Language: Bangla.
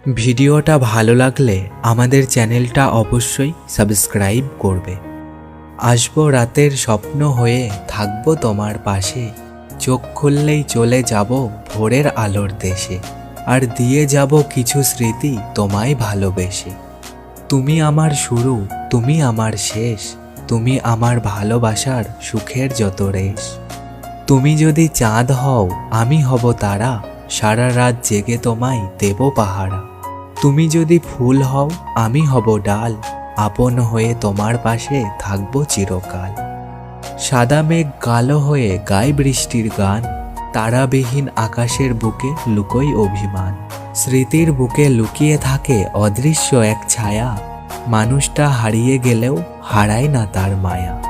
ভিডিওটা ভালো লাগলে আমাদের চ্যানেলটা অবশ্যই সাবস্ক্রাইব করবে। আসবো রাতের স্বপ্ন হয়ে, থাকবো তোমার পাশে। চোখ খুললেই চলে যাব ভোরের আলোর দেশে, আর দিয়ে যাব কিছু স্মৃতি তোমায় ভালোবেসে। তুমি আমার শুরু, তুমি আমার শেষ, তুমি আমার ভালোবাসার সুখের যত রেশ। তুমি যদি চাঁদ হও, আমি হব তারা, সারা রাত জেগে তোমায় দেব পাহারা। তুমি যদি ফুল হও, আমি হব ডাল, আপন হয়ে তোমার পাশে থাকব চিরকাল। সাদা মেঘ কালো হয়ে গায় বৃষ্টির গান, তারাবিহীন আকাশের বুকে লুকোই অভিমান। স্মৃতির বুকে লুকিয়ে থাকে অদৃশ্য এক ছায়া, মানুষটা হারিয়ে গেলেও হারায় না তার মায়া।